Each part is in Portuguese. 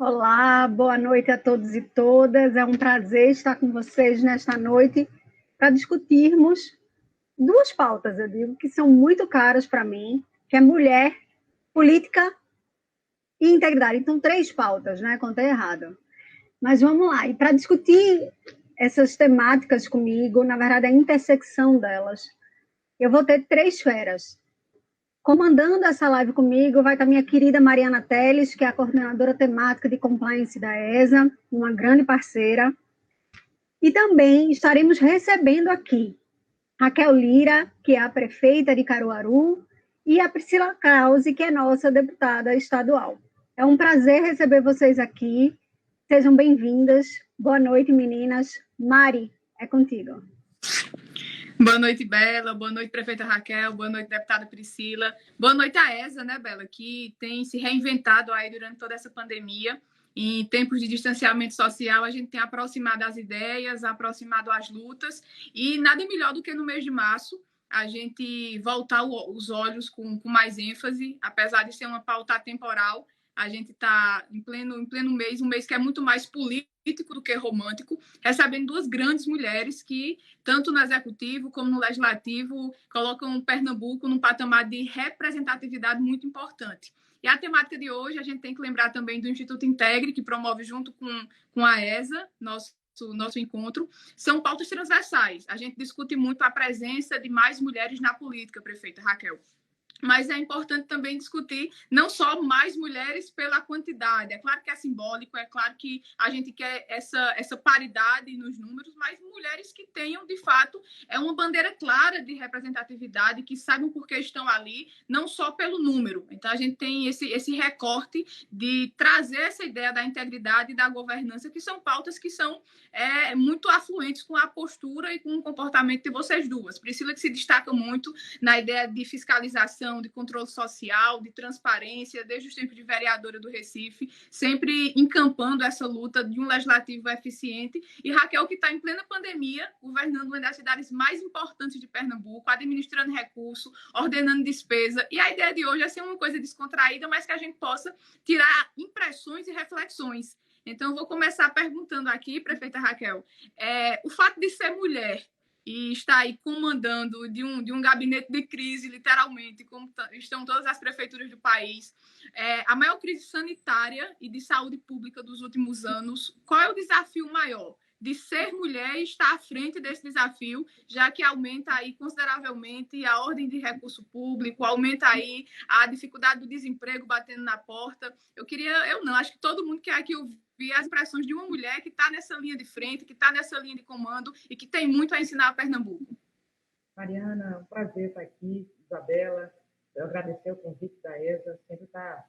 Olá, boa noite a todos e todas. É um prazer estar com vocês nesta noite para discutirmos duas pautas, eu digo, que são muito caras para mim, que é mulher, política e integridade. Então, três pautas, né? Contei errado. Mas vamos lá. E para discutir essas temáticas comigo, na verdade, a intersecção delas, eu vou ter três feras. Comandando essa live comigo vai estar minha querida Mariana Teles, que é a coordenadora temática de compliance da ESA, uma grande parceira. E também estaremos recebendo aqui Raquel Lira, que é a prefeita de Caruaru, e a Priscila Krause, que é nossa deputada estadual. É um prazer receber vocês aqui. Sejam bem-vindas. Boa noite, meninas. Mari, é contigo. Boa noite, Bela. Boa noite, prefeita Raquel. Boa noite, deputada Priscila. Boa noite à ESA, né, Bela, que tem se reinventado aí durante toda essa pandemia. Em tempos de distanciamento social, a gente tem aproximado as ideias, aproximado as lutas, e nada melhor do que no mês de março a gente voltar os olhos com mais ênfase, apesar de ser uma pauta temporal. A gente está em pleno mês, um mês que é muito mais político do que romântico, recebendo duas grandes mulheres que, tanto no executivo como no legislativo, colocam Pernambuco num patamar de representatividade muito importante. E a temática de hoje, a gente tem que lembrar também do Instituto Integre, que promove junto com a ESA, nosso encontro, são pautas transversais. A gente discute muito a presença de mais mulheres na política, prefeita Raquel. Mas é importante também discutir não só mais mulheres pela quantidade. É claro que é simbólico, é claro que a gente quer essa paridade nos números, mas mulheres que tenham, de fato, uma bandeira clara de representatividade, que saibam por que estão ali, não só pelo número. Então, a gente tem esse recorte de trazer essa ideia da integridade e da governança, que são pautas que são muito afluentes com a postura e com o comportamento de vocês duas. Priscila, que se destaca muito na ideia de fiscalização, de controle social, de transparência, desde os tempos de vereadora do Recife, sempre encampando essa luta de um legislativo eficiente. E Raquel, que está em plena pandemia, governando uma das cidades mais importantes de Pernambuco, administrando recursos, ordenando despesa. E a ideia de hoje é ser uma coisa descontraída, mas que a gente possa tirar impressões e reflexões. Então, eu vou começar perguntando aqui, prefeita Raquel, o fato de ser mulher e está aí comandando de um gabinete de crise, literalmente, como estão todas as prefeituras do país, a maior crise sanitária e de saúde pública dos últimos anos. Qual é o desafio maior? De ser mulher e estar à frente desse desafio, já que aumenta aí consideravelmente a ordem de recurso público, aumenta aí a dificuldade do desemprego batendo na porta. Acho que todo mundo quer aqui ouvir as impressões de uma mulher que está nessa linha de frente, que está nessa linha de comando e que tem muito a ensinar a Pernambuco. Mariana, um prazer estar aqui. Isabela, eu agradecer o convite da ESA, sempre está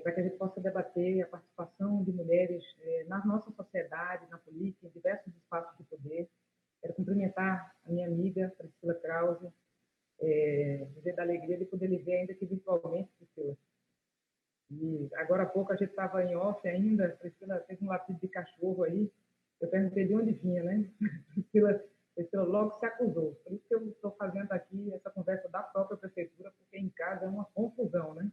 para que a gente possa debater a participação de mulheres na nossa sociedade, na política, em diversos espaços de poder. Quero cumprimentar a minha amiga Priscila Krause, dizer da alegria de poder lhe ver ainda que virtualmente, Priscila. E agora há pouco a gente estava em off ainda, a Priscila fez um latido de cachorro aí, eu perguntei de onde vinha, né? Priscila logo se acusou. Por isso que eu estou fazendo aqui essa conversa da própria prefeitura, porque em casa é uma confusão, né?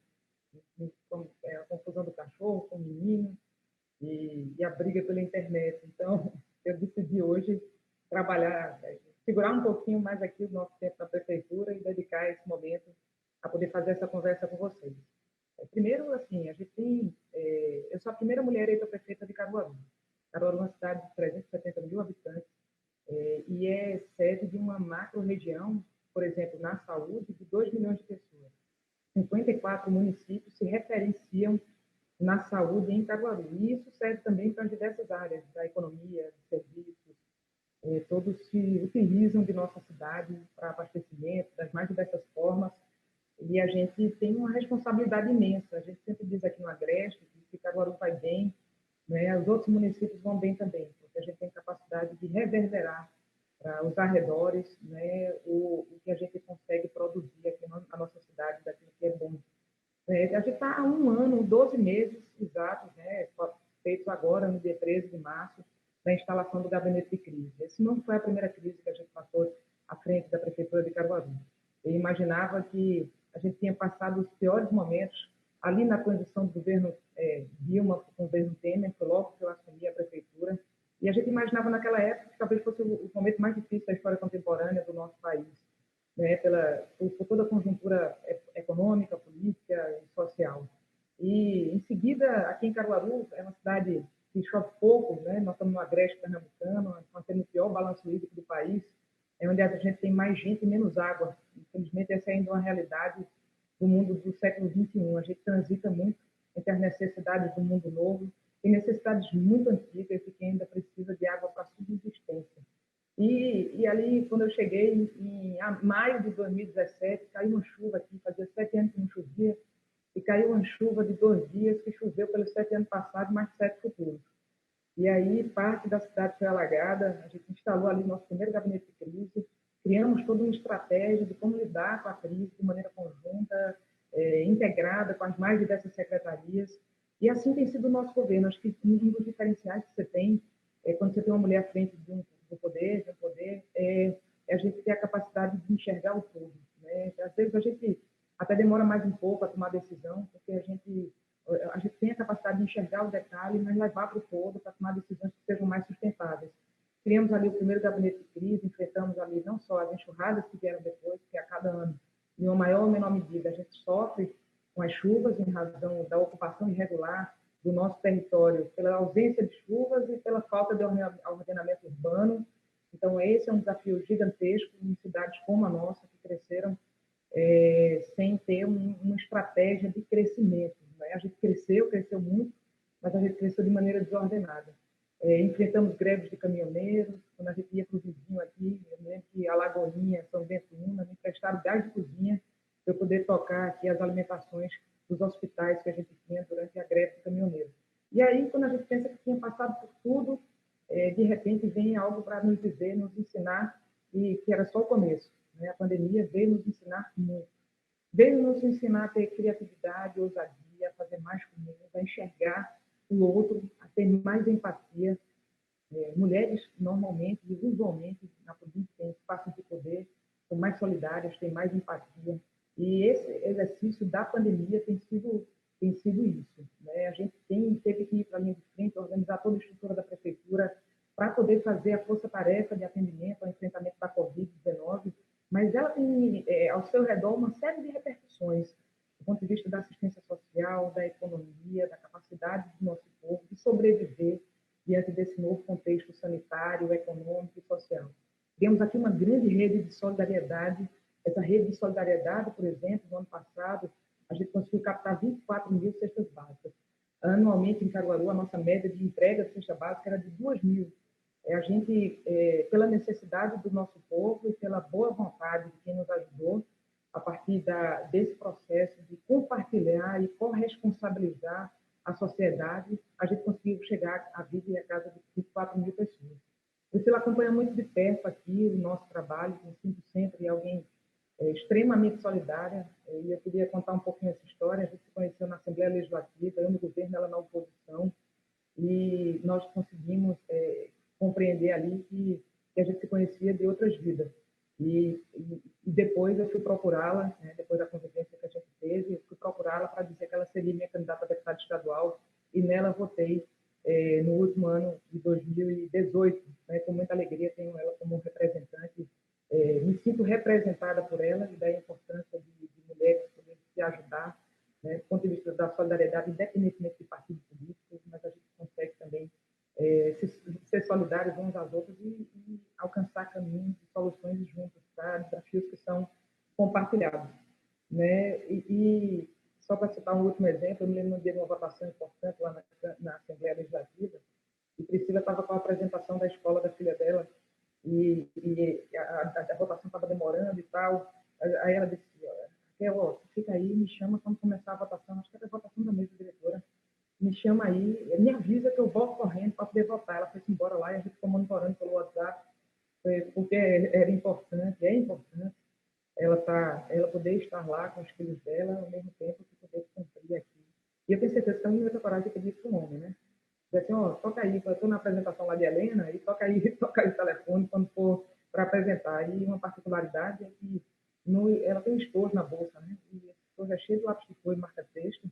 A confusão do cachorro com o menino e a briga pela internet. Então, eu decidi hoje trabalhar, segurar um pouquinho mais aqui o nosso tempo na prefeitura e dedicar esse momento a poder fazer essa conversa com vocês. Primeiro, assim, a gente tem... eu sou a primeira mulher eleita prefeita de Caruaru. Caruaru é uma cidade de 370 mil habitantes e é sede de uma macro-região, por exemplo, na saúde, de 2 milhões de pessoas. 54 municípios se referenciam na saúde em Caruaru. E isso serve também para diversas áreas da economia, serviços. Todos se utilizam de nossa cidade para abastecimento, das mais diversas formas. E a gente tem uma responsabilidade imensa. A gente sempre diz aqui no Agreste que se Caruaru vai bem, né, os outros municípios vão bem também, porque a gente tem capacidade de reverberar para os arredores, né, o que a gente consegue produzir aqui na nossa cidade, daquilo que é bom. A gente está há 1 ano, 12 meses exatos, né, feitos agora, no dia 13 de março, da instalação do gabinete de crise. Esse não foi a primeira crise que a gente passou à frente da Prefeitura de Caruaru. Eu imaginava que a gente tinha passado os piores momentos Ali na transição do governo Dilma para o governo Temer, foi logo que eu assumi a prefeitura, e a gente imaginava naquela época que talvez fosse o momento mais difícil da história contemporânea do nosso país, né, por toda a conjuntura econômica, política e social. E, em seguida, aqui em Caruaru, é uma cidade que chove pouco, né? Nós estamos no agreste pernambucano, nós temos o pior balanço hídrico do país, é onde a gente tem mais gente e menos água. Infelizmente, essa é ainda uma realidade do mundo do século XXI. A gente transita muito entre as necessidades do mundo novo e necessidades muito antigas e que ainda precisa de água para subsistência. E ali, quando eu cheguei, em maio de 2017, caiu uma chuva aqui, fazia 7 anos que não chovia, e caiu uma chuva de 2 dias que choveu pelos 7 anos passados, mais 7 futuros. E aí, parte da cidade foi alagada, a gente instalou ali nosso primeiro gabinete de crise, criamos toda uma estratégia de como lidar com a crise de maneira conjunta, integrada com as mais diversas secretarias, e assim tem sido o nosso governo. Acho que um dos diferenciais que você tem, quando você tem uma mulher à frente do poder, a gente ter a capacidade de enxergar o todo, né? Às vezes a gente até demora mais um pouco a tomar decisão, porque a gente tem a capacidade de enxergar o detalhe, mas levar para o todo para tomar decisões que sejam mais sustentáveis. Criamos ali o primeiro gabinete de crise, enfrentamos ali não só as enxurradas que vieram depois, que a cada ano, em uma maior ou menor medida, a gente sofre com as chuvas em razão da ocupação irregular do nosso território, pela ausência de chuvas e pela falta de ordenamento urbano. Então, esse é um desafio gigantesco em cidades como a nossa, que cresceram sem ter uma estratégia de crescimento, né? A gente cresceu muito, mas a gente cresceu de maneira desordenada. Enfrentamos greves de caminhoneiros, quando a gente ia para o vizinho aqui, eu lembro que a Lagoinha, São Bento Una, me emprestaram gás de cozinha para eu poder tocar aqui as alimentações dos hospitais que a gente tinha durante a greve de caminhoneiros. E aí, quando a gente pensa que tinha passado por tudo, de repente vem algo para nos dizer, nos ensinar, e que era só o começo, né? A pandemia veio nos ensinar muito. Veio nos ensinar a ter criatividade, ousadia, a fazer mais com menos, a enxergar o outro, a ter mais empatia. Mulheres, normalmente e usualmente, na política, em espaços de poder, são mais solidárias, têm mais empatia. E esse exercício da pandemia tem sido isso, né? A gente teve que ir para a linha de frente, organizar toda a estrutura da prefeitura para poder fazer a força-tarefa de atendimento ao enfrentamento da Covid-19, mas ela tem ao seu redor uma série de repercussões, do ponto de vista da assistência social, da economia, da capacidade do nosso povo de sobreviver diante desse novo contexto sanitário, econômico e social. Temos aqui uma grande rede de solidariedade. Essa rede de solidariedade, por exemplo, no ano passado, a gente conseguiu captar 24 mil cestas básicas. Anualmente, em Caruaru, a nossa média de entrega de cesta básica era de 2 mil. A gente, pela necessidade do nosso povo e pela boa vontade de quem nos ajudou, a partir desse processo de compartilhar e corresponsabilizar a sociedade, a gente conseguiu chegar à vida e à casa de 24 mil pessoas. Priscila acompanha muito de perto aqui o nosso trabalho, me sinto sempre alguém extremamente solidária, e eu queria contar um pouquinho essa história. A gente se conheceu na Assembleia Legislativa, eu no governo, ela na oposição, e nós conseguimos compreender ali que a gente se conhecia de outras vidas. E depois eu fui procurá-la, né, depois da convivência que a gente teve, eu fui procurá-la para dizer que ela seria minha candidata a deputada estadual, e nela votei no último ano de 2018, né, com muita alegria, tenho ela como representante, me sinto representada por ela, e daí a importância de mulheres poderem se ajudar, né, do ponto de vista da solidariedade, independentemente de partidos políticos, mas a gente consegue também ser solidários uns aos outros e alcançar caminhos e soluções juntos para desafios que são compartilhados, né? E só para citar um último exemplo, eu me lembro de uma votação importante lá na Assembleia Legislativa, e Priscila estava com a apresentação da escola da filha dela, e a votação estava demorando e tal. Aí ela disse: Raquel, fica aí, me chama quando começar a votação. Acho que era a votação da mesa diretora. Me chama aí, me avisa que eu volto correndo para poder votar. Ela foi embora lá e a gente ficou monitorando pelo WhatsApp, porque era importante, é importante ela poder estar lá com os filhos dela, ao mesmo tempo que poder cumprir aqui. E eu tenho certeza que ela não vai ter coragem de pedir isso para o homem, né? Dizer assim, toca aí, eu estou na apresentação lá de Helena, e toca aí o telefone quando for para apresentar. E uma particularidade é que ela tem um estojo na bolsa, né? E esse estojo é cheio de lápis de cor e marca-texto,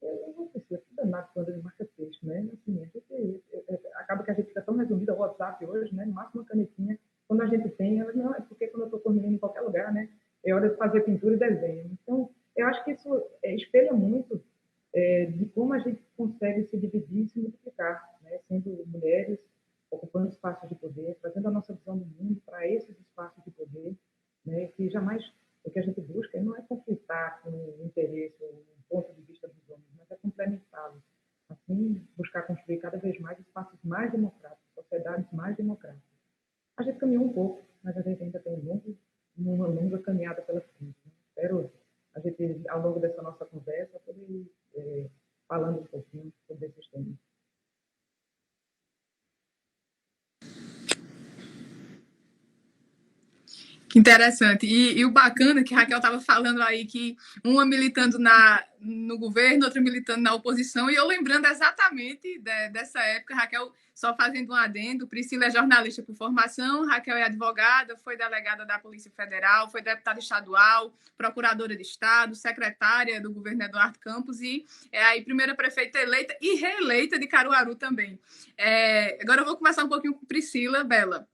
Eu não sei se é danado quando ele marca texto, né? Assim, acaba que a gente fica tão resumido ao WhatsApp hoje, né? No máximo uma canetinha. Quando a gente tem, ela não é porque quando eu estou correndo em qualquer lugar, né? É hora de fazer pintura e desenho. Então, eu acho que isso espelha muito de como a gente consegue se dividir e se multiplicar, né? Sendo mulheres, ocupando espaços de poder, trazendo a nossa visão do mundo para esses espaços de poder, né? Que jamais o que a gente busca não é conflitar com o interesse ou um ponto de vista dos homens, mas é complementá-los. Assim, buscar construir cada vez mais espaços mais democráticos, sociedades mais democráticas. A gente caminhou um pouco, mas a gente ainda tem uma longa caminhada pela frente. Né? Espero a gente, ao longo dessa nossa conversa, poder ir falando um pouquinho sobre esses temas. Que interessante. E o bacana que a Raquel estava falando aí, que uma militando no governo, outra militando na oposição, e eu lembrando exatamente dessa época, Raquel, só fazendo um adendo, Priscila é jornalista por formação, Raquel é advogada, foi delegada da Polícia Federal, foi deputada estadual, procuradora de Estado, secretária do governo Eduardo Campos e é aí primeira prefeita eleita e reeleita de Caruaru também. Agora eu vou começar um pouquinho com Priscila, Bela.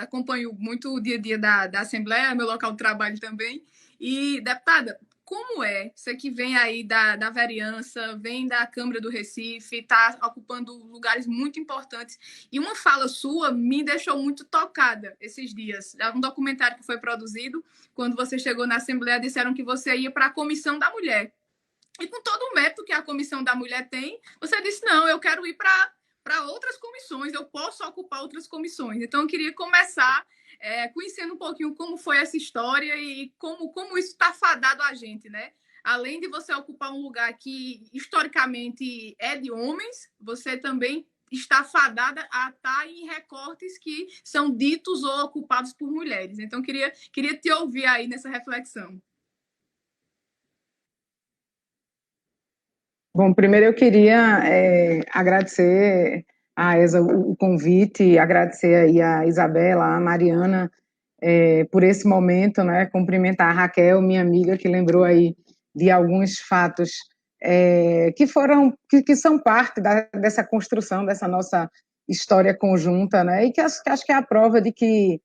Acompanho muito o dia a dia da Assembleia, meu local de trabalho também. E, deputada, como é? Você que vem aí da vereança, vem da Câmara do Recife, está ocupando lugares muito importantes. E uma fala sua me deixou muito tocada esses dias. Um documentário que foi produzido, quando você chegou na Assembleia, disseram que você ia para a Comissão da Mulher. E com todo o método que a Comissão da Mulher tem, você disse, não, eu quero ir para outras comissões, eu posso ocupar outras comissões. Então, eu queria começar conhecendo um pouquinho como foi essa história e como isso está fadado a gente, né? Além de você ocupar um lugar que, historicamente, é de homens, você também está fadada a estar em recortes que são ditos ou ocupados por mulheres. Então, queria te ouvir aí nessa reflexão. Bom, primeiro eu queria agradecer a Esa o convite, agradecer aí a Isabela, a Mariana, por esse momento, né? Cumprimentar a Raquel, minha amiga, que lembrou aí de alguns fatos que são parte dessa construção, dessa nossa história conjunta, né? E que acho que é a prova de que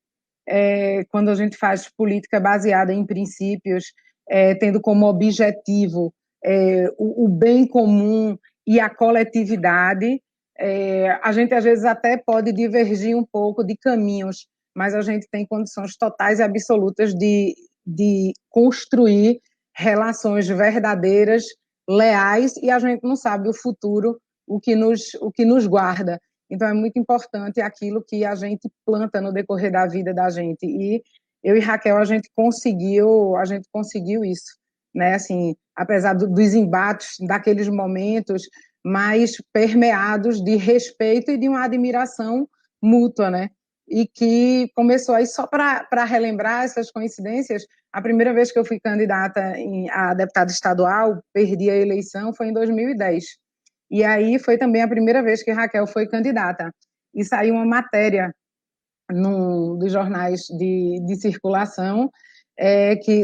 quando a gente faz política baseada em princípios, tendo como objetivo o bem comum e a coletividade, a gente às vezes até pode divergir um pouco de caminhos, mas a gente tem condições totais e absolutas de construir relações verdadeiras, leais, e a gente não sabe o futuro, o que nos guarda. Então, é muito importante aquilo que a gente planta no decorrer da vida da gente. E eu e Raquel, a gente conseguiu isso, né? Assim, apesar dos embates daqueles momentos, mas permeados de respeito e de uma admiração mútua, né? E que começou aí, só para relembrar essas coincidências, a primeira vez que eu fui candidata a deputada estadual, perdi a eleição, foi em 2010. E aí foi também a primeira vez que Raquel foi candidata. E saiu uma matéria num dos jornais de circulação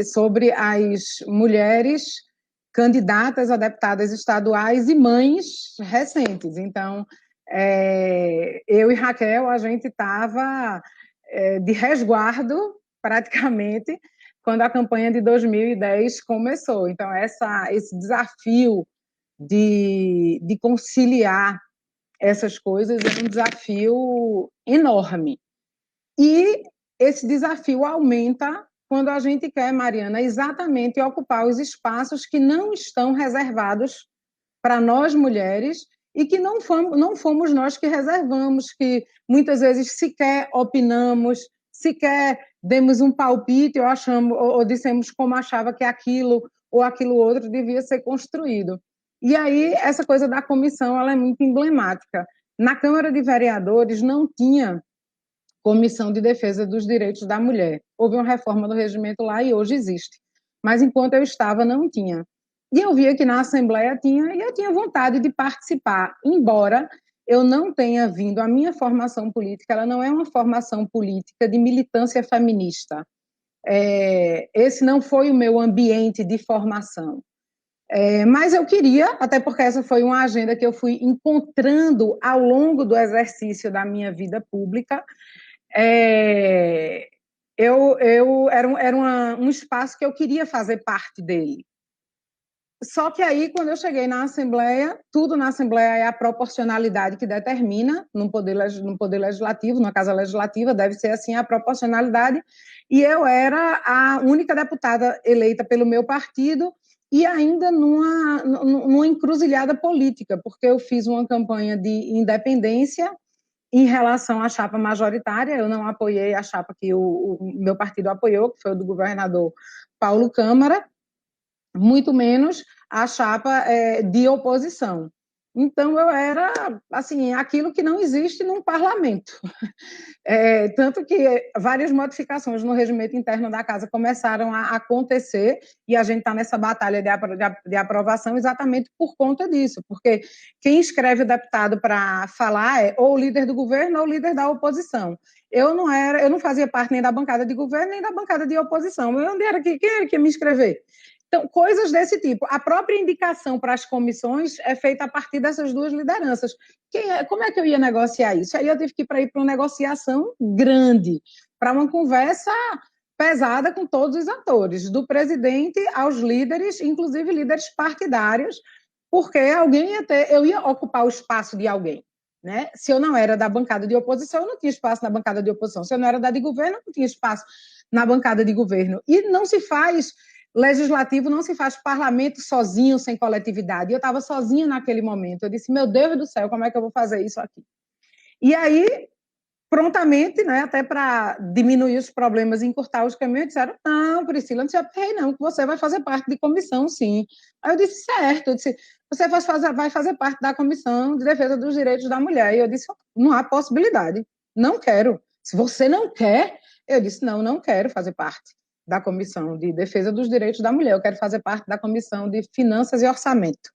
sobre as mulheres candidatas a deputadas estaduais e mães recentes. Então, eu e Raquel, a gente estava de resguardo, praticamente, quando a campanha de 2010 começou. Então, esse desafio de conciliar essas coisas é um desafio enorme. E esse desafio aumenta quando a gente quer, Mariana, exatamente ocupar os espaços que não estão reservados para nós mulheres e que não fomos nós que reservamos, que muitas vezes sequer opinamos, sequer demos um palpite ou dissemos como achava que aquilo ou aquilo outro devia ser construído. E aí, essa coisa da comissão, ela é muito emblemática. Na Câmara de Vereadores não tinha Comissão de Defesa dos Direitos da Mulher. Houve uma reforma do regimento lá e hoje existe. Mas enquanto eu estava, não tinha. E eu via que na Assembleia tinha, e eu tinha vontade de participar, embora eu não tenha vindo, a minha formação política, ela não é uma formação política de militância feminista. Esse não foi o meu ambiente de formação. Mas eu queria, até porque essa foi uma agenda que eu fui encontrando ao longo do exercício da minha vida pública, era um espaço que eu queria fazer parte dele. Só que aí, quando eu cheguei na Assembleia, tudo na Assembleia é a proporcionalidade que determina, no poder legislativo, na Casa Legislativa, deve ser assim a proporcionalidade, e eu era a única deputada eleita pelo meu partido, e ainda numa encruzilhada política, porque eu fiz uma campanha de independência em relação à chapa majoritária. Eu não apoiei a chapa que o meu partido apoiou, que foi o do governador Paulo Câmara, muito menos a chapa de oposição. Então, eu era, assim, aquilo que não existe num parlamento. Tanto que várias modificações no regimento interno da Casa começaram a acontecer, e a gente está nessa batalha de aprovação exatamente por conta disso, porque quem escreve o deputado para falar é ou o líder do governo ou o líder da oposição. Eu não fazia parte nem da bancada de governo, nem da bancada de oposição. Quem era que ia me escrever? Então, coisas desse tipo. A própria indicação para as comissões é feita a partir dessas duas lideranças. Como é que eu ia negociar isso? Aí eu tive que ir para uma negociação grande, para uma conversa pesada com todos os atores, do presidente aos líderes, inclusive líderes partidários, porque eu ia ocupar o espaço de alguém. Né? Se eu não era da bancada de oposição, eu não tinha espaço na bancada de oposição. Se eu não era da de governo, eu não tinha espaço na bancada de governo. E não se faz legislativo, não se faz parlamento sozinho, sem coletividade. Eu estava sozinha naquele momento. Eu disse, meu Deus do céu, como é que eu vou fazer isso aqui? E aí, prontamente, né, até para diminuir os problemas e encurtar os caminhos, disseram, não, Priscila, não se aperrei não, que você vai fazer parte de comissão, sim. Aí eu disse, certo. Eu disse, você vai fazer parte da Comissão de Defesa dos Direitos da Mulher. E eu disse, não há possibilidade, não quero. Se você não quer, eu disse, não quero fazer parte da Comissão de Defesa dos Direitos da Mulher, eu quero fazer parte da Comissão de Finanças e Orçamento.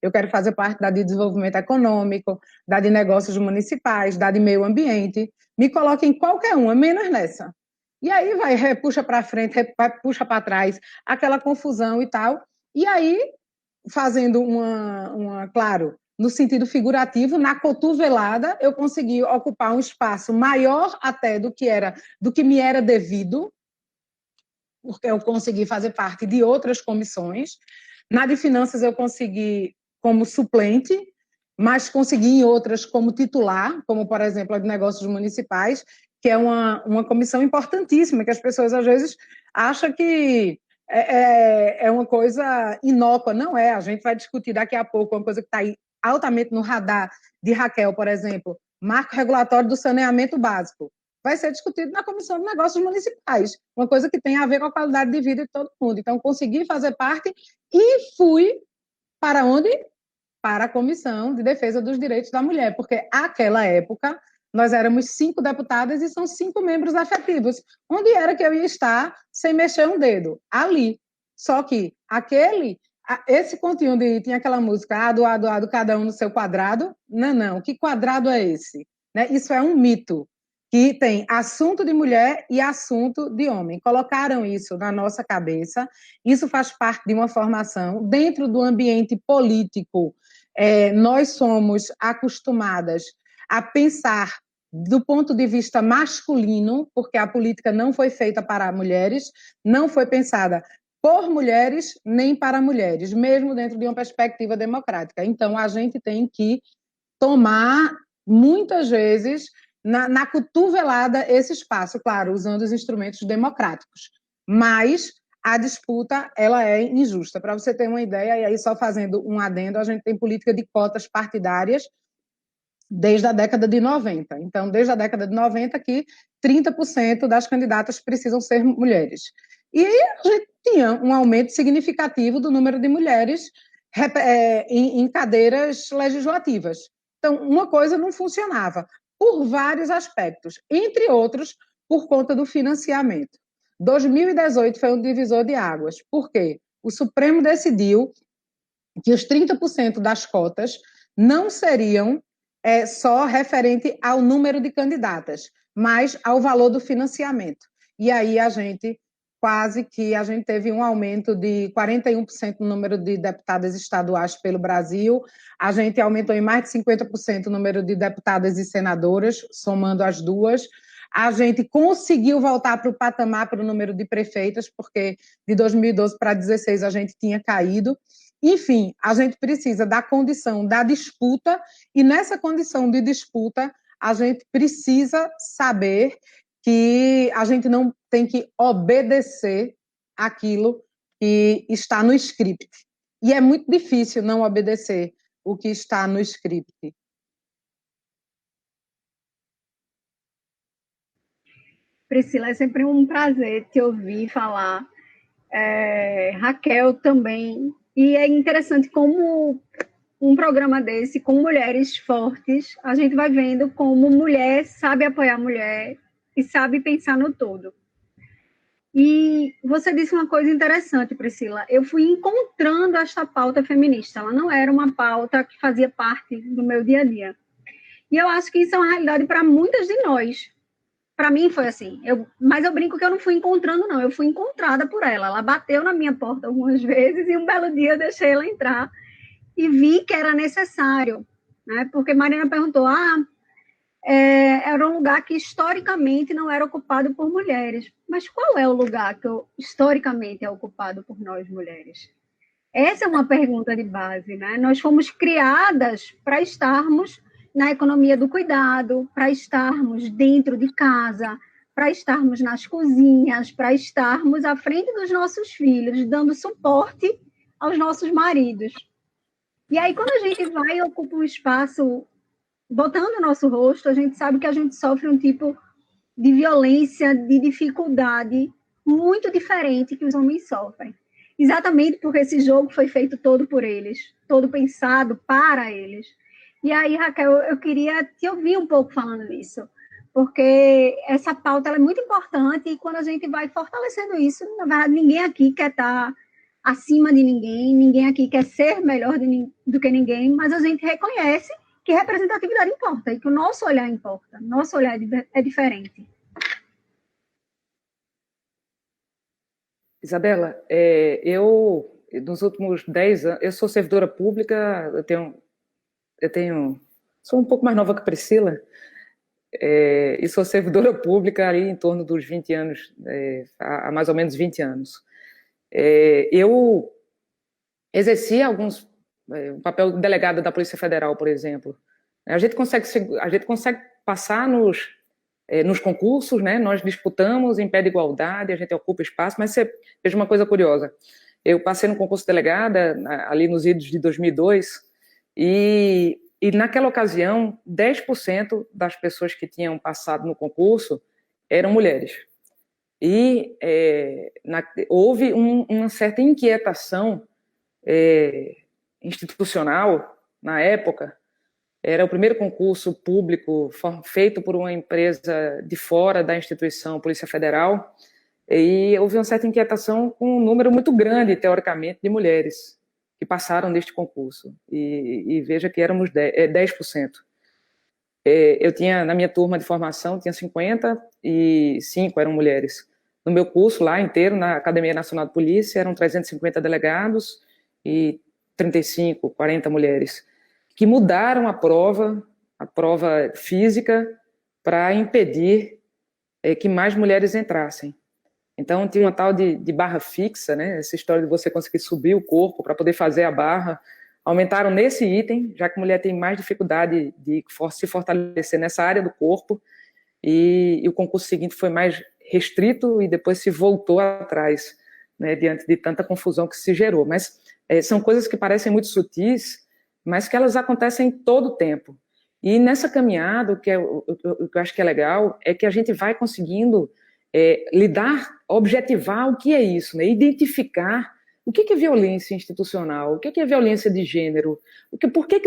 Eu quero fazer parte da de Desenvolvimento Econômico, da de Negócios Municipais, da de Meio Ambiente. Me coloque em qualquer uma, menos nessa. E aí puxa para frente, puxa para trás, aquela confusão e tal. E aí, fazendo claro, no sentido figurativo, na cotovelada, eu consegui ocupar um espaço maior até do que me era devido, porque eu consegui fazer parte de outras comissões. Na de Finanças eu consegui como suplente, mas consegui em outras como titular, como, por exemplo, a de Negócios Municipais, que é uma comissão importantíssima, que as pessoas, às vezes, acham que é uma coisa inócua. Não é, a gente vai discutir daqui a pouco uma coisa que está aí altamente no radar de Raquel, por exemplo, marco regulatório do saneamento básico. Vai ser discutido na Comissão de Negócios Municipais, uma coisa que tem a ver com a qualidade de vida de todo mundo. Então, consegui fazer parte e fui para onde? Para a Comissão de Defesa dos Direitos da Mulher, porque naquela época nós éramos 5 deputadas e são 5 membros efetivos. Onde era que eu ia estar sem mexer um dedo? Ali. Só que esse conteúdo tinha aquela música, ado, cada um no seu quadrado. Não, que quadrado é esse? Né? Isso é um mito, que tem assunto de mulher e assunto de homem. Colocaram isso na nossa cabeça, isso faz parte de uma formação dentro do ambiente político. Nós somos acostumadas a pensar do ponto de vista masculino, porque a política não foi feita para mulheres, não foi pensada por mulheres nem para mulheres, mesmo dentro de uma perspectiva democrática. Então, a gente tem que tomar, muitas vezes, na cotovelada esse espaço, claro, usando os instrumentos democráticos. Mas a disputa ela é injusta. Para você ter uma ideia, e aí só fazendo um adendo, a gente tem política de cotas partidárias desde a década de 90. Então, desde a década de 90 que 30% das candidatas precisam ser mulheres. E a gente tinha um aumento significativo do número de mulheres em cadeiras legislativas. Então, uma coisa não funcionava, por vários aspectos, entre outros, por conta do financiamento. 2018 foi um divisor de águas. Por quê? O Supremo decidiu que os 30% das cotas não seriam só referente ao número de candidatas, mas ao valor do financiamento. E aí a gente quase que a gente teve um aumento de 41% no número de deputadas estaduais pelo Brasil, a gente aumentou em mais de 50% o número de deputadas e senadoras, somando as duas. A gente conseguiu voltar para o patamar, para o número de prefeitas, porque de 2012 para 2016 a gente tinha caído. Enfim, a gente precisa da condição da disputa, e nessa condição de disputa, a gente precisa saber que a gente não tem que obedecer aquilo que está no script. E é muito difícil não obedecer o que está no script. Priscila, é sempre um prazer te ouvir falar. Raquel também. E é interessante como um programa desse, com mulheres fortes, a gente vai vendo como mulher sabe apoiar mulher e sabe pensar no todo. E você disse uma coisa interessante, Priscila. Eu fui encontrando esta pauta feminista. Ela não era uma pauta que fazia parte do meu dia a dia. E eu acho que isso é uma realidade para muitas de nós. Para mim foi assim. Mas eu brinco que eu não fui encontrando, não. Eu fui encontrada por ela. Ela bateu na minha porta algumas vezes e um belo dia eu deixei ela entrar e vi que era necessário, né? Porque Marina perguntou, era um lugar que historicamente não era ocupado por mulheres. Mas qual é o lugar que historicamente é ocupado por nós mulheres? Essa é uma pergunta de base, né? Nós fomos criadas para estarmos na economia do cuidado, para estarmos dentro de casa, para estarmos nas cozinhas, para estarmos à frente dos nossos filhos, dando suporte aos nossos maridos. E aí, quando a gente vai e ocupa um espaço botando o nosso rosto, a gente sabe que a gente sofre um tipo de violência, de dificuldade muito diferente que os homens sofrem. Exatamente porque esse jogo foi feito todo por eles, todo pensado para eles. E aí, Raquel, eu queria te ouvir um pouco falando nisso, porque essa pauta ela é muito importante e quando a gente vai fortalecendo isso, na verdade, ninguém aqui quer estar acima de ninguém, ninguém aqui quer ser melhor do que ninguém, mas a gente reconhece que representatividade importa e que o nosso olhar importa, nosso olhar é diferente. Isabela, nos últimos 10 anos, eu sou servidora pública, sou um pouco mais nova que a Priscila, e sou servidora pública ali em torno dos 20 anos, há mais ou menos 20 anos. Eu exerci um papel de delegada da Polícia Federal, por exemplo. A gente consegue passar nos concursos, né? Nós disputamos em pé de igualdade, a gente ocupa espaço, mas você veja uma coisa curiosa. Eu passei no concurso de delegada, ali nos idos de 2002, e naquela ocasião, 10% das pessoas que tinham passado no concurso eram mulheres. E houve uma certa inquietação institucional na época. Era o primeiro concurso público feito por uma empresa de fora da instituição Polícia Federal, e houve uma certa inquietação com um número muito grande, teoricamente, de mulheres que passaram neste concurso. E veja que éramos 10%. Eu tinha, na minha turma de formação, tinha 55 eram mulheres. No meu curso lá inteiro, na Academia Nacional de Polícia, eram 350 delegados e 35, 40 mulheres, que mudaram a prova física, para impedir que mais mulheres entrassem. Então, tinha uma tal de barra fixa, né? Essa história de você conseguir subir o corpo para poder fazer a barra. Aumentaram nesse item, já que a mulher tem mais dificuldade de se fortalecer nessa área do corpo, e o concurso seguinte foi mais restrito e depois se voltou atrás, né, diante de tanta confusão que se gerou. Mas são coisas que parecem muito sutis, mas que elas acontecem todo o tempo. E nessa caminhada, o que eu acho que é legal é que a gente vai conseguindo objetivar o que é isso, né? Identificar o que é violência institucional, o que é violência de gênero, por que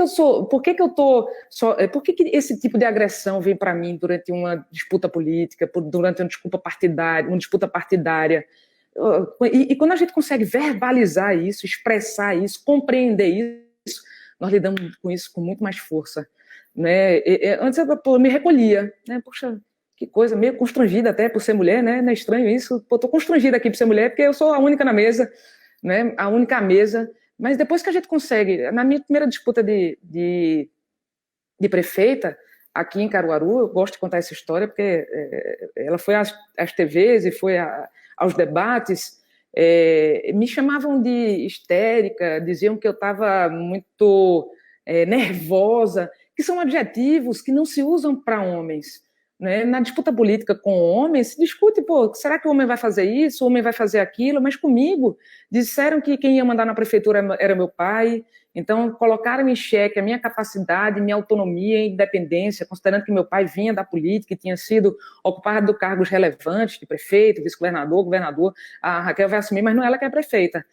esse tipo de agressão vem para mim durante uma disputa política, durante uma disputa partidária. E quando a gente consegue verbalizar isso, expressar isso, compreender isso, nós lidamos com isso com muito mais força, né? Antes eu me recolhia, né? Poxa, Que coisa, meio constrangida até por ser mulher, né? Não é estranho isso? Pô, tô constrangida aqui por ser mulher, porque eu sou a única na mesa, né? A única à mesa. Mas depois que a gente consegue, na minha primeira disputa de prefeita, aqui em Caruaru, eu gosto de contar essa história, porque ela foi às TVs e foi aos debates, me chamavam de histérica, diziam que eu estava muito nervosa, que são adjetivos que não se usam para homens. Né? Na disputa política com homens, se discute, pô, será que o homem vai fazer isso, o homem vai fazer aquilo? Mas comigo, disseram que quem ia mandar na prefeitura era meu pai, então colocaram em xeque a minha capacidade, minha autonomia e independência, considerando que meu pai vinha da política e tinha sido ocupado de cargos relevantes, de prefeito, vice-governador, governador. A Raquel vai assumir, mas não é ela que é prefeita.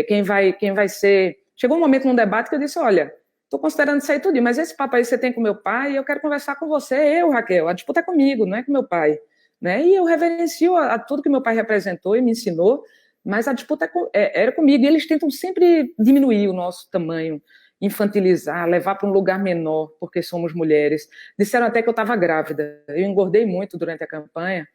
Quem vai ser... Chegou um momento num debate que eu disse, olha, estou considerando isso aí tudo, mas esse papo aí você tem com meu pai, eu quero conversar com você, Raquel, a disputa é comigo, não é com meu pai. Né? E eu reverencio a tudo que meu pai representou e me ensinou, mas a disputa era comigo, e eles tentam sempre diminuir o nosso tamanho, infantilizar, levar para um lugar menor, porque somos mulheres. Disseram até que eu estava grávida, eu engordei muito durante a campanha,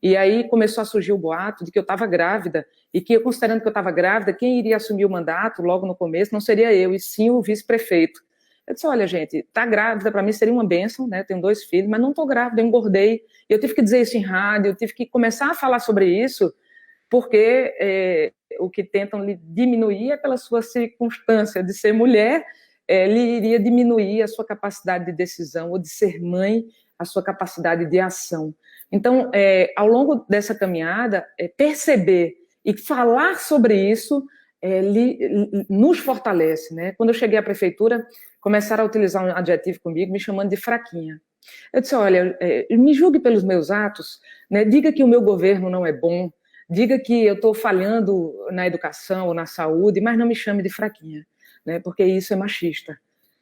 e aí começou a surgir o boato de que eu estava grávida, e que eu, considerando que eu estava grávida, quem iria assumir o mandato logo no começo não seria eu, e sim o vice-prefeito. Eu disse, olha, gente, tá grávida para mim seria uma bênção, né? Eu tenho 2 filhos, mas não estou grávida, eu engordei. Eu tive que dizer isso em rádio, eu tive que começar a falar sobre isso, porque o que tentam lhe diminuir é pela sua circunstância de ser mulher, lhe iria diminuir a sua capacidade de decisão, ou de ser mãe, a sua capacidade de ação. Então, ao longo dessa caminhada, perceber e falar sobre isso nos fortalece. Né? Quando eu cheguei à prefeitura, começaram a utilizar um adjetivo comigo, me chamando de fraquinha. Eu disse, olha, me julgue pelos meus atos, né? Diga que o meu governo não é bom, diga que eu estou falhando na educação ou na saúde, mas não me chame de fraquinha, né? Porque isso é machista.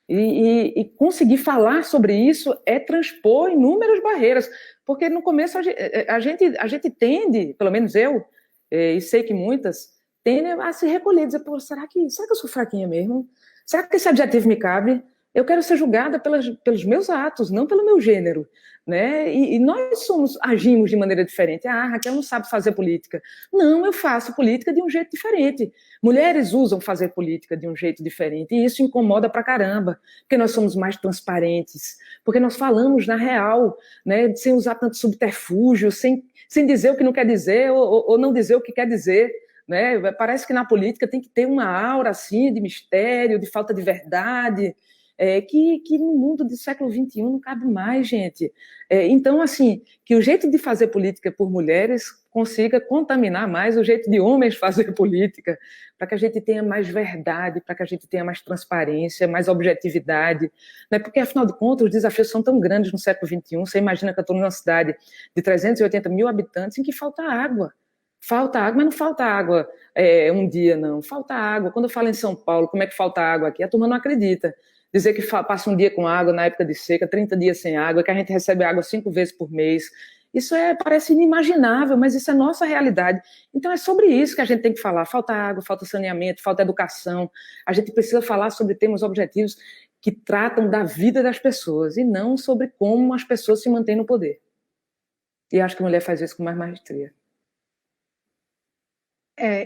E conseguir falar sobre isso é transpor inúmeras barreiras, porque no começo a gente tende, pelo menos eu, e sei que muitas, tendem a se recolher, dizer, pô, será que eu sou fraquinha mesmo? Será que esse adjetivo me cabe? Eu quero ser julgada pelos meus atos, não pelo meu gênero. Né? E nós agimos de maneira diferente. Ah, Raquel não sabe fazer política. Não, eu faço política de um jeito diferente. Mulheres usam fazer política de um jeito diferente, e isso incomoda pra caramba, porque nós somos mais transparentes, porque nós falamos na real, né? Sem usar tanto subterfúgio, sem dizer o que não quer dizer, ou não dizer o que quer dizer. Né? Parece que na política tem que ter uma aura assim, de mistério, de falta de verdade, que no mundo do século XXI não cabe mais, gente. Então, assim, que o jeito de fazer política por mulheres consiga contaminar mais o jeito de homens fazer política, para que a gente tenha mais verdade, para que a gente tenha mais transparência, mais objetividade, né? Porque, afinal de contas, os desafios são tão grandes no século XXI. Você imagina que eu estou numa cidade de 380 mil habitantes em que falta água. Falta água, mas não falta água um dia, não. Falta água. Quando eu falo em São Paulo, como é que falta água aqui? A turma não acredita. Dizer que passa um dia com água na época de seca, 30 dias sem água, que a gente recebe água 5 vezes por mês. Isso parece inimaginável, mas isso é nossa realidade. Então é sobre isso que a gente tem que falar. Falta água, falta saneamento, falta educação. A gente precisa falar sobre temas objetivos que tratam da vida das pessoas e não sobre como as pessoas se mantêm no poder. E acho que a mulher faz isso com mais maestria.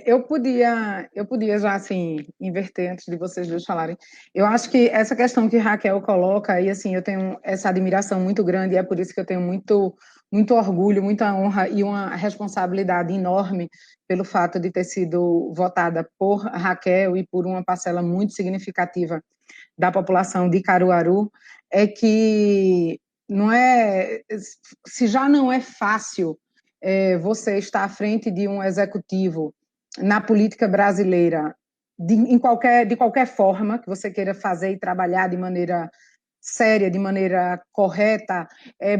Eu podia já, assim, inverter antes de vocês dois falarem. Eu acho que essa questão que Raquel coloca, e assim, eu tenho essa admiração muito grande, e é por isso que eu tenho muito, muito orgulho, muita honra e uma responsabilidade enorme pelo fato de ter sido votada por Raquel e por uma parcela muito significativa da população de Caruaru, é que não é, se já não é fácil você estar à frente de um executivo na política brasileira, de qualquer forma que você queira fazer e trabalhar de maneira séria, de maneira correta,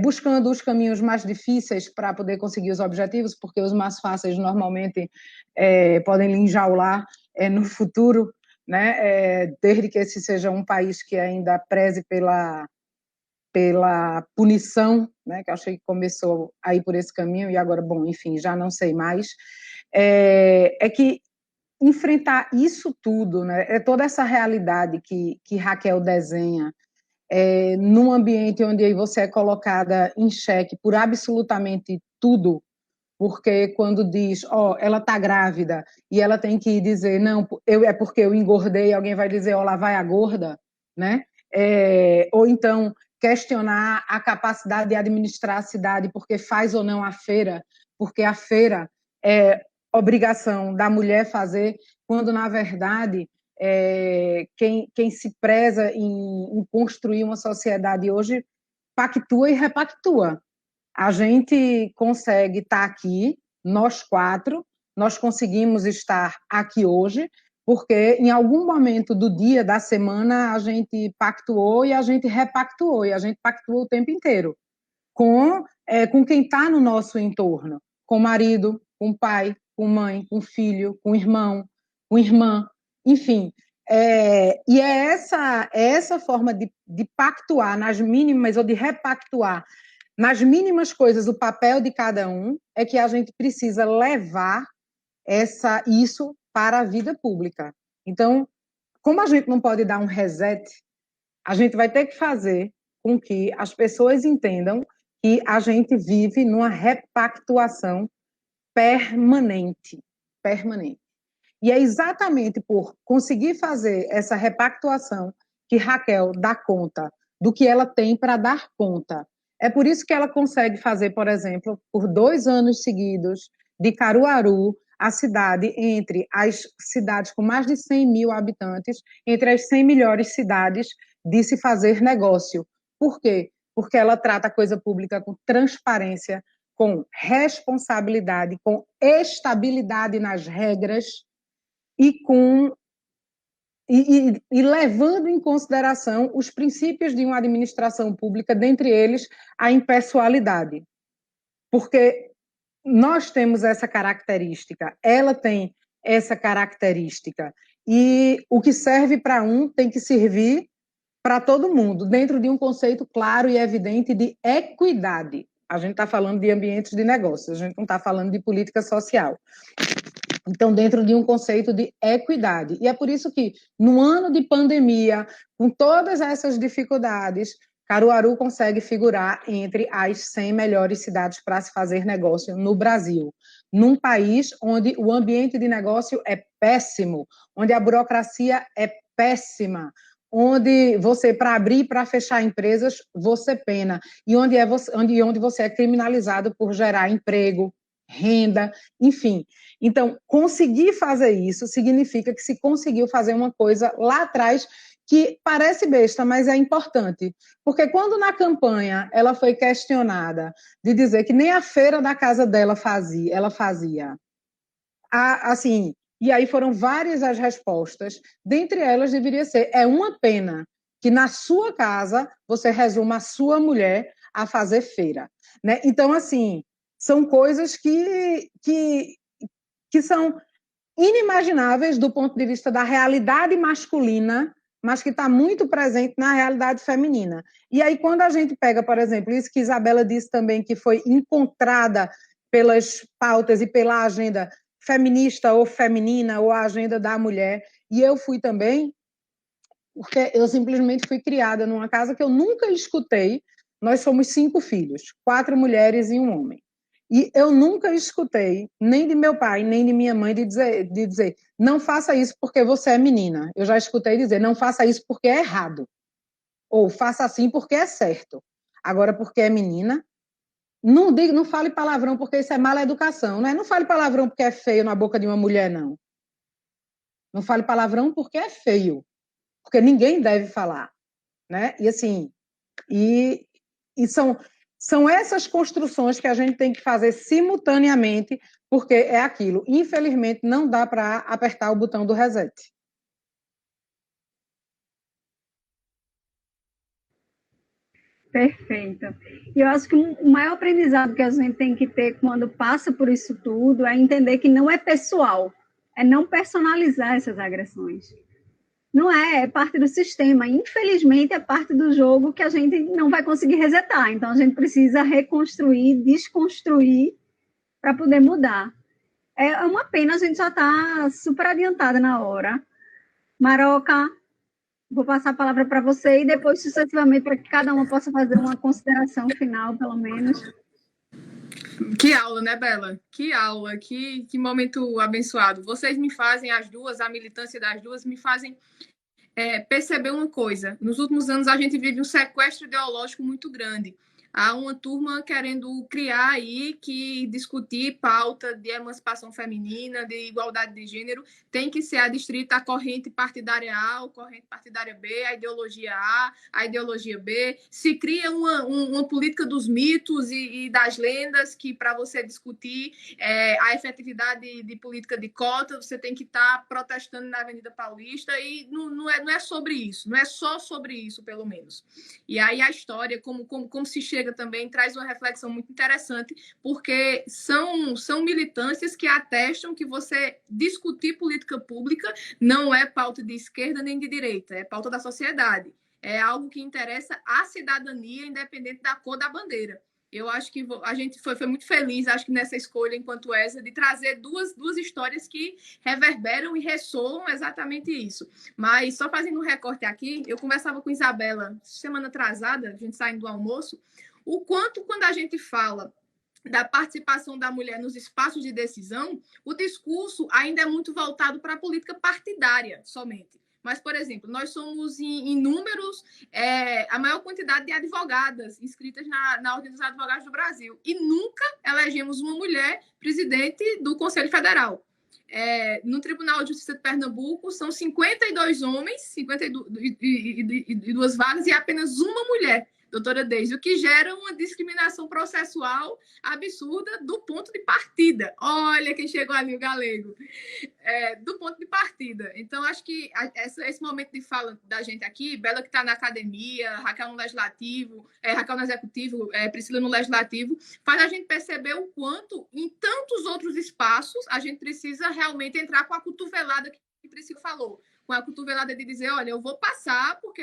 buscando os caminhos mais difíceis para poder conseguir os objetivos, porque os mais fáceis normalmente podem lhe enjaular no futuro, né? Desde que esse seja um país que ainda preze pela punição, né, que eu achei que começou a ir por esse caminho, e agora, bom, enfim, já não sei mais, que enfrentar isso tudo, né, toda essa realidade que Raquel desenha, num ambiente onde aí você é colocada em xeque por absolutamente tudo, porque quando diz, ela está grávida e ela tem que dizer, não, é porque eu engordei, alguém vai dizer, lá vai a gorda, né? Ou então questionar a capacidade de administrar a cidade porque faz ou não a feira, porque a feira é obrigação da mulher fazer, quando na verdade quem se preza em construir uma sociedade hoje pactua e repactua. A gente consegue estar aqui, nós quatro, nós conseguimos estar aqui hoje, porque em algum momento do dia, da semana, a gente pactuou e a gente repactuou, e a gente pactuou o tempo inteiro com quem está no nosso entorno, com o marido, com o pai, com mãe, com filho, com irmão, com irmã, enfim. E é essa forma de pactuar nas mínimas ou de repactuar nas mínimas coisas o papel de cada um é que a gente precisa levar isso para a vida pública. Então, como a gente não pode dar um reset, a gente vai ter que fazer com que as pessoas entendam que a gente vive numa repactuação permanente. E é exatamente por conseguir fazer essa repactuação que Raquel dá conta do que ela tem para dar conta. É por isso que ela consegue fazer, por exemplo, por 2 anos seguidos, de Caruaru, a cidade entre as cidades com mais de 100 mil habitantes, entre as 100 melhores cidades de se fazer negócio. Por quê? Porque ela trata a coisa pública com transparência, com responsabilidade, com estabilidade nas regras e levando em consideração os princípios de uma administração pública, dentre eles a impessoalidade. Porque nós temos essa característica, ela tem essa característica, e o que serve para um tem que servir para todo mundo, dentro de um conceito claro e evidente de equidade. A gente está falando de ambientes de negócios, a gente não está falando de política social. Então, dentro de um conceito de equidade. E é por isso que, no ano de pandemia, com todas essas dificuldades, Caruaru consegue figurar entre as 100 melhores cidades para se fazer negócio no Brasil, num país onde o ambiente de negócio é péssimo, onde a burocracia é péssima, onde você, para abrir e para fechar empresas, você pena, e onde você é criminalizado por gerar emprego, renda, enfim. Então, conseguir fazer isso significa que se conseguiu fazer uma coisa lá atrás que parece besta, mas é importante. Porque quando na campanha ela foi questionada de dizer que nem a feira da casa dela ela fazia, assim, e aí foram várias as respostas, dentre elas deveria ser, é uma pena que na sua casa você resuma a sua mulher a fazer feira. Né? Então, assim, são coisas que são inimagináveis do ponto de vista da realidade masculina, mas que está muito presente na realidade feminina. E aí, quando a gente pega, por exemplo, isso que Isabela disse também, que foi encontrada pelas pautas e pela agenda feminista ou feminina, ou a agenda da mulher, e eu fui também, porque eu simplesmente fui criada numa casa que eu nunca escutei, nós somos 5 filhos, 4 mulheres e um homem. E eu nunca escutei, nem de meu pai, nem de minha mãe, de dizer não faça isso porque você é menina. Eu já escutei dizer, não faça isso porque é errado. Ou faça assim porque é certo. Agora, porque é menina, não fale palavrão porque isso é mala educação. Não fale palavrão porque é feio na boca de uma mulher, não. Não fale palavrão porque é feio. Porque ninguém deve falar. Né? E assim, são essas construções que a gente tem que fazer simultaneamente, porque é aquilo. Infelizmente, não dá para apertar o botão do reset. Perfeito. E eu acho que o maior aprendizado que a gente tem que ter quando passa por isso tudo é entender que não é pessoal, é não personalizar essas agressões. Não é parte do sistema. Infelizmente, é parte do jogo que a gente não vai conseguir resetar. Então, a gente precisa reconstruir, desconstruir para poder mudar. É uma pena, a gente já está super adiantada na hora. Maroca, Vou passar a palavra para você e depois, sucessivamente, para que cada uma possa fazer uma consideração final, pelo menos. Que aula, né, Bela? Que aula, que momento abençoado. Vocês me fazem, as duas, a militância das duas, me fazem perceber uma coisa. Nos últimos anos, a gente vive um sequestro ideológico muito grande. Há uma turma querendo criar aí que discutir pauta de emancipação feminina, de igualdade de gênero, tem que ser adstrita à corrente partidária A, ou corrente partidária B, a ideologia A, a ideologia B. Se cria uma política dos mitos e das lendas que, para você discutir a efetividade de política de cota, você tem que estar protestando na Avenida Paulista, e não é sobre isso, não é só sobre isso, pelo menos. E aí a história, como se chega também, traz uma reflexão muito interessante, porque são militâncias que atestam que você discutir política pública não é pauta de esquerda nem de direita, é pauta da sociedade. É algo que interessa à cidadania, independente da cor da bandeira. Eu acho que a gente foi muito feliz, acho que nessa escolha, enquanto ESA, de trazer duas histórias que reverberam e ressoam exatamente isso. Mas, só fazendo um recorte aqui, eu conversava com Isabela semana atrasada, a gente saindo do almoço, o quanto, quando a gente fala da participação da mulher nos espaços de decisão, o discurso ainda é muito voltado para a política partidária somente. Mas, por exemplo, nós somos em números a maior quantidade de advogadas inscritas na Ordem dos Advogados do Brasil. E nunca elegemos uma mulher presidente do Conselho Federal. No Tribunal de Justiça de Pernambuco, são 52 homens, 52 vagas e apenas uma mulher, doutora Deise, o que gera uma discriminação processual absurda do ponto de partida. Olha quem chegou ali, o Galego. Do ponto de partida. Então, acho que esse momento de fala da gente aqui, Bela que está na academia, Raquel no legislativo, Raquel no executivo, Priscila no legislativo, faz a gente perceber o quanto, em tantos outros espaços, a gente precisa realmente entrar com a cotovelada que Priscila falou, com a cotovelada de dizer, olha, eu vou passar porque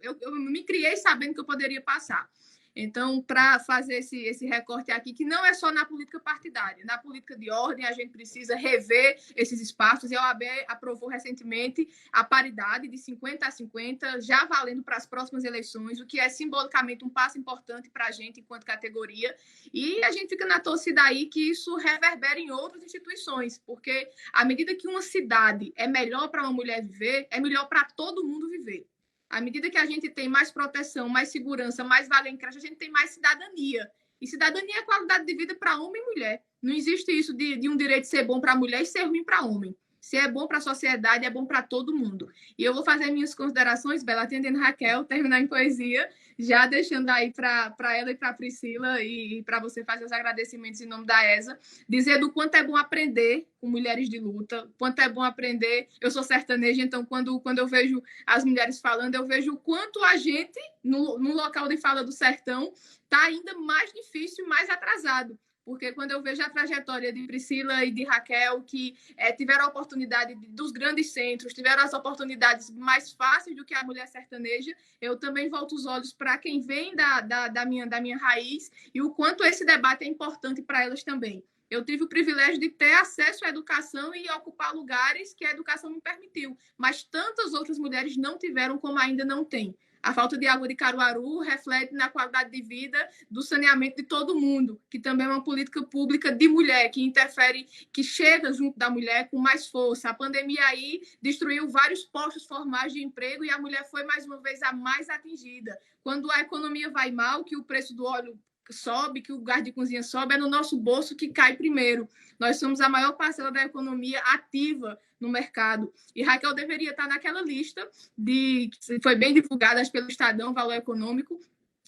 eu me criei sabendo que eu poderia passar. Então, para fazer esse recorte aqui, que não é só na política partidária, na política de ordem, a gente precisa rever esses espaços, e a OAB aprovou recentemente a paridade de 50-50, já valendo para as próximas eleições, o que é simbolicamente um passo importante para a gente enquanto categoria, e a gente fica na torcida aí que isso reverbera em outras instituições, porque à medida que uma cidade é melhor para uma mulher viver, é melhor para todo mundo viver. À medida que a gente tem mais proteção, mais segurança, mais vaga em creche, a gente tem mais cidadania. E cidadania é qualidade de vida para homem e mulher. Não existe isso de um direito ser bom para mulher e ser ruim para homem. Se é bom para a sociedade, é bom para todo mundo. E eu vou fazer minhas considerações, Bela, atendendo Raquel, terminar em poesia, já deixando aí para ela e para a Priscila e para você fazer os agradecimentos em nome da ESA, dizer do quanto é bom aprender com mulheres de luta, quanto é bom aprender. Eu sou sertaneja, então quando eu vejo as mulheres falando, eu vejo o quanto a gente, no local de fala do sertão, está ainda mais difícil e mais atrasado. Porque quando eu vejo a trajetória de Priscila e de Raquel, que tiveram a oportunidade dos grandes centros, tiveram as oportunidades mais fáceis do que a mulher sertaneja, eu também volto os olhos para quem vem da minha raiz e o quanto esse debate é importante para elas também. Eu tive o privilégio de ter acesso à educação e ocupar lugares que a educação me permitiu, mas tantas outras mulheres não tiveram, como ainda não têm. A falta de água de Caruaru reflete na qualidade de vida do saneamento de todo mundo, que também é uma política pública de mulher, que interfere, que chega junto da mulher com mais força. A pandemia aí destruiu vários postos formais de emprego e a mulher foi, mais uma vez, a mais atingida. Quando a economia vai mal, que o preço do óleo sobe, que o gás de cozinha sobe, é no nosso bolso que cai primeiro. Nós somos a maior parcela da economia ativa no mercado. E Raquel deveria estar naquela lista que foi bem divulgada pelo Estadão, Valor Econômico,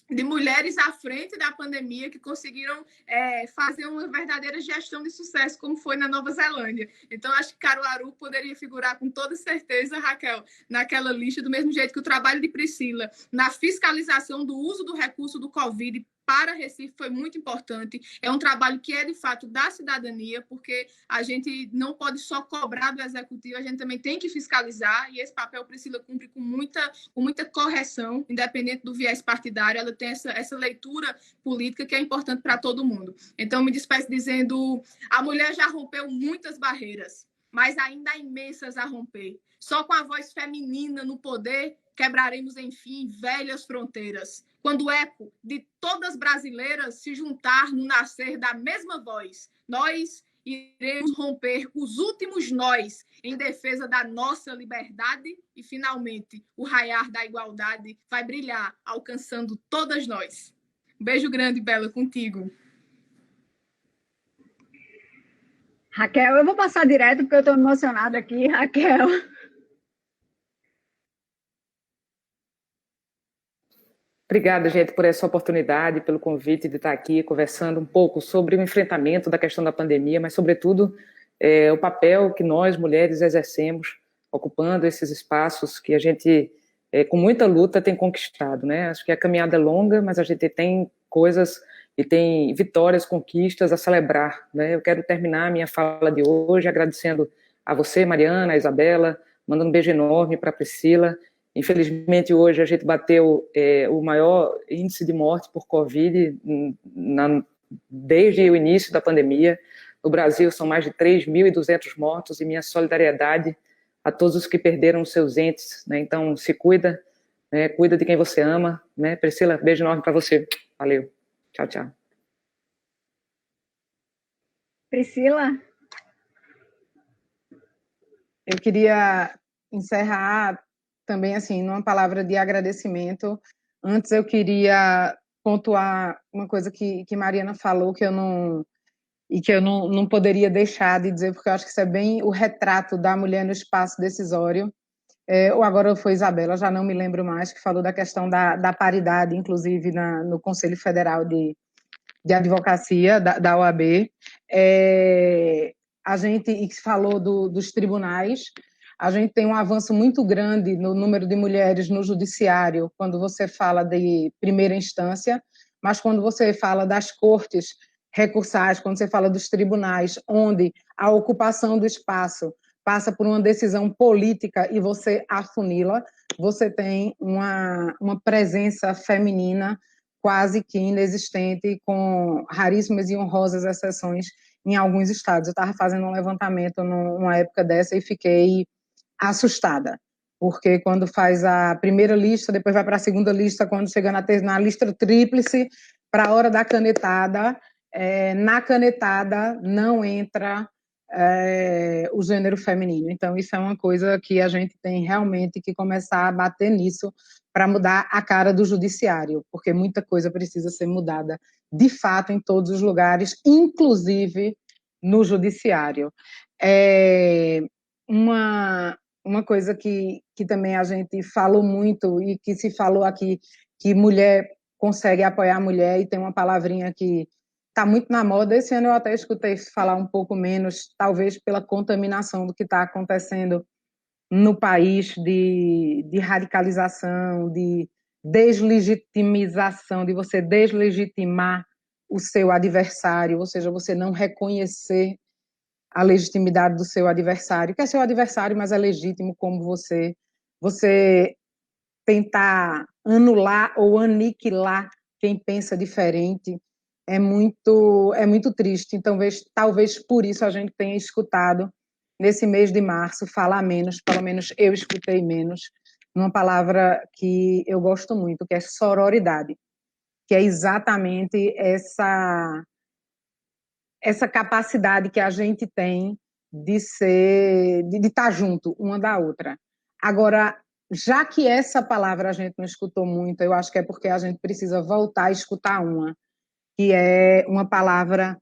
de mulheres à frente da pandemia que conseguiram fazer uma verdadeira gestão de sucesso, como foi na Nova Zelândia. Então, acho que Caruaru poderia figurar com toda certeza, Raquel, naquela lista, do mesmo jeito que o trabalho de Priscila na fiscalização do uso do recurso do Covid para Recife foi muito importante. É um trabalho que é, de fato, da cidadania, porque a gente não pode só cobrar do executivo, a gente também tem que fiscalizar, e esse papel Priscila cumpre com muita correção, independente do viés partidário. Ela tem essa leitura política que é importante para todo mundo. Então, me despeço dizendo: a mulher já rompeu muitas barreiras, mas ainda há imensas a romper. Só com a voz feminina no poder quebraremos, enfim, velhas fronteiras, quando o eco de todas brasileiras se juntar no nascer da mesma voz. Nós iremos romper os últimos nós em defesa da nossa liberdade e, finalmente, o raiar da igualdade vai brilhar, alcançando todas nós. Um beijo grande, Bela, contigo. Raquel, eu vou passar direto porque eu estou emocionada aqui, Raquel. Obrigada, gente, por essa oportunidade, pelo convite de estar aqui conversando um pouco sobre o enfrentamento da questão da pandemia, mas, sobretudo, o papel que nós, mulheres, exercemos, ocupando esses espaços que a gente, com muita luta, tem conquistado, né? Acho que a caminhada é longa, mas a gente tem coisas e tem vitórias, conquistas a celebrar, né? Eu quero terminar a minha fala de hoje agradecendo a você, Mariana, a Isabela, mandando um beijo enorme para a Priscila. Infelizmente, hoje a gente bateu o maior índice de morte por Covid desde o início da pandemia. No Brasil, são mais de 3.200 mortos, e minha solidariedade a todos os que perderam seus entes, né? Então, se cuida, né? Cuida de quem você ama, né? Priscila, beijo enorme para você. Valeu. Tchau, tchau. Priscila? Eu queria encerrar também, assim, numa palavra de agradecimento. Antes eu queria pontuar uma coisa que Mariana falou, que eu não poderia deixar de dizer, porque eu acho que isso é bem o retrato da mulher no espaço decisório. Ou agora foi Isabela, já não me lembro mais, que falou da questão da paridade, inclusive no Conselho Federal de Advocacia, da OAB. A gente falou dos tribunais. A gente tem um avanço muito grande no número de mulheres no judiciário, quando você fala de primeira instância, mas quando você fala das cortes recursais, quando você fala dos tribunais, onde a ocupação do espaço passa por uma decisão política e você afunila, você tem uma presença feminina quase que inexistente, com raríssimas e honrosas exceções em alguns estados. Eu estava fazendo um levantamento numa época dessa e fiquei assustada, porque quando faz a primeira lista, depois vai para a segunda lista, quando chega na lista tríplice, para a hora da canetada, na canetada não entra o gênero feminino. Então, isso é uma coisa que a gente tem realmente que começar a bater nisso para mudar a cara do judiciário, porque muita coisa precisa ser mudada, de fato, em todos os lugares, inclusive no judiciário. Uma coisa que também a gente falou muito e que se falou aqui, que mulher consegue apoiar a mulher, e tem uma palavrinha que está muito na moda. Esse ano eu até escutei falar um pouco menos, talvez pela contaminação do que está acontecendo no país, de radicalização, de deslegitimização, de você deslegitimar o seu adversário, ou seja, você não reconhecer a legitimidade do seu adversário, que é seu adversário, mas é legítimo como você tentar anular ou aniquilar quem pensa diferente. É muito triste. Então, talvez por isso a gente tenha escutado, nesse mês de março, falar menos, pelo menos eu escutei menos, numa palavra que eu gosto muito, que é sororidade, que é exatamente essa capacidade que a gente tem de estar junto uma da outra. Agora, já que essa palavra a gente não escutou muito, eu acho que é porque a gente precisa voltar a escutar que é uma palavra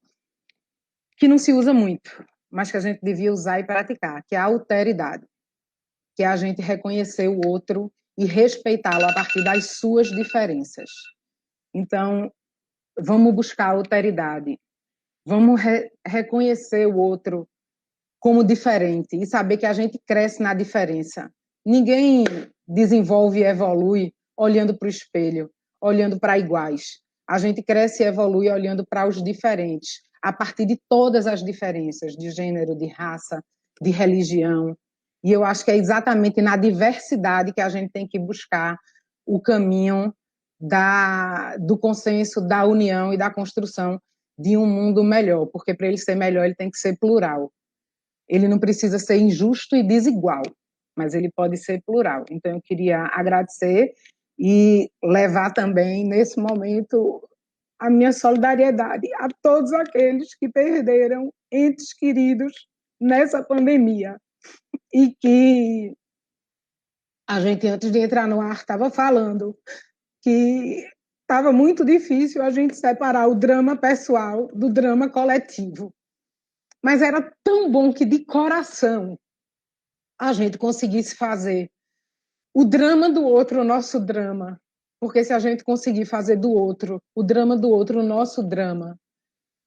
que não se usa muito, mas que a gente devia usar e praticar, que é a alteridade, que é a gente reconhecer o outro e respeitá-lo a partir das suas diferenças. Então, vamos buscar a alteridade, vamos reconhecer o outro como diferente e saber que a gente cresce na diferença. Ninguém desenvolve e evolui olhando para o espelho, olhando para iguais. A gente cresce e evolui olhando para os diferentes, a partir de todas as diferenças de gênero, de raça, de religião. E eu acho que é exatamente na diversidade que a gente tem que buscar o caminho do consenso, da união e da construção de um mundo melhor, porque para ele ser melhor ele tem que ser plural. Ele não precisa ser injusto e desigual, mas ele pode ser plural. Então, eu queria agradecer e levar também, nesse momento, a minha solidariedade a todos aqueles que perderam entes queridos nessa pandemia. E que a gente, antes de entrar no ar, estava falando que estava muito difícil a gente separar o drama pessoal do drama coletivo. Mas era tão bom que, de coração, a gente conseguisse fazer o drama do outro o nosso drama. Porque se a gente conseguir fazer do outro, o drama do outro, o nosso drama,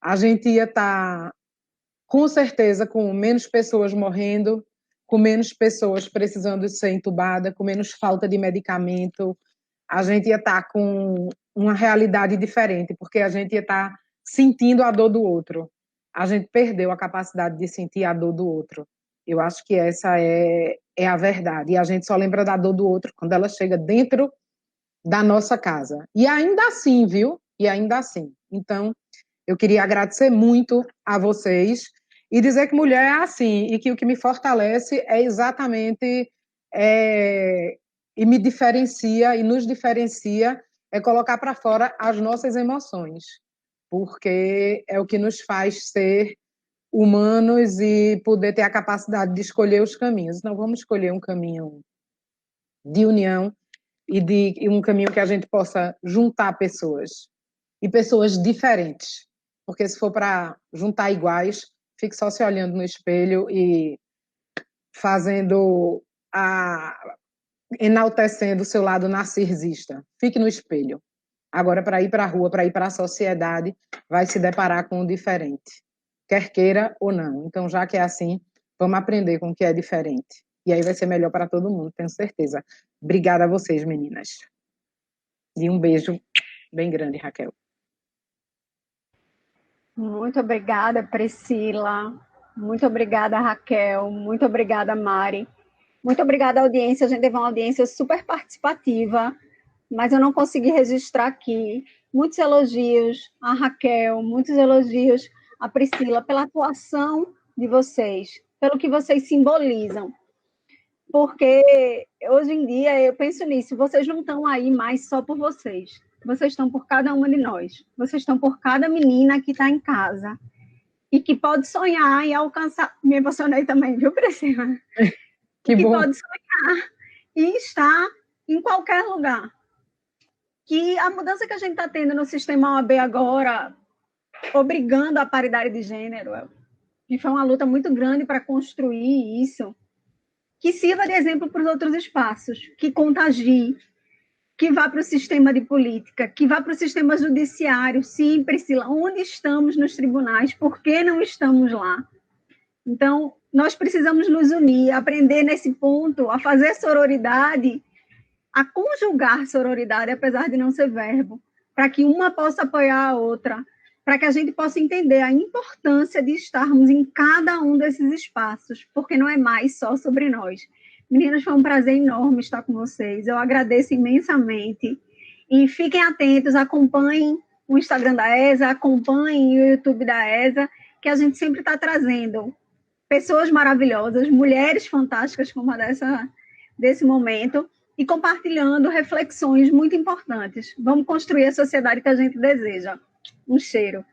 a gente ia estar, com certeza, com menos pessoas morrendo, com menos pessoas precisando ser entubadas, com menos falta de medicamento. A gente ia estar com uma realidade diferente, porque a gente ia estar sentindo a dor do outro. A gente perdeu a capacidade de sentir a dor do outro. Eu acho que essa é a verdade. E a gente só lembra da dor do outro quando ela chega dentro da nossa casa. E ainda assim, viu? E ainda assim. Então, eu queria agradecer muito a vocês e dizer que mulher é assim, e que o que me fortalece é exatamente, e me diferencia, e nos diferencia, é colocar para fora as nossas emoções, porque é o que nos faz ser humanos e poder ter a capacidade de escolher os caminhos. Então, vamos escolher um caminho de união e um caminho que a gente possa juntar pessoas, e pessoas diferentes, porque se for para juntar iguais, fique só se olhando no espelho e enaltecendo o seu lado narcisista. Fique no espelho. Agora, para ir para a rua, para ir para a sociedade, vai se deparar com o diferente, quer queira ou não. Então, já que é assim, vamos aprender com o que é diferente. E aí vai ser melhor para todo mundo, tenho certeza. Obrigada a vocês, meninas. E um beijo bem grande, Raquel. Muito obrigada, Priscila. Muito obrigada, Raquel. Muito obrigada, Mari. Muito obrigada, audiência. A gente teve uma audiência super participativa, mas eu não consegui registrar aqui. Muitos elogios a Raquel, muitos elogios a Priscila pela atuação de vocês, pelo que vocês simbolizam. Porque hoje em dia eu penso nisso, vocês não estão aí mais só por vocês. Vocês estão por cada uma de nós. Vocês estão por cada menina que está em casa e que pode sonhar e alcançar. Me emocionei também, viu, Priscila? Que pode sonhar e estar em qualquer lugar. Que a mudança que a gente está tendo no sistema OAB agora, obrigando a paridade de gênero, que foi uma luta muito grande para construir isso, que sirva de exemplo para os outros espaços, que contagie, que vá para o sistema de política, que vá para o sistema judiciário. Sim, Priscila, onde estamos nos tribunais? Por que não estamos lá? Então, nós precisamos nos unir, aprender nesse ponto, a fazer sororidade, a conjugar sororidade, apesar de não ser verbo, para que uma possa apoiar a outra, para que a gente possa entender a importância de estarmos em cada um desses espaços, porque não é mais só sobre nós. Meninas, foi um prazer enorme estar com vocês. Eu agradeço imensamente. E fiquem atentos, acompanhem o Instagram da ESA, acompanhem o YouTube da ESA, que a gente sempre está trazendo pessoas maravilhosas, mulheres fantásticas como a desse momento, e compartilhando reflexões muito importantes. Vamos construir a sociedade que a gente deseja. Um cheiro.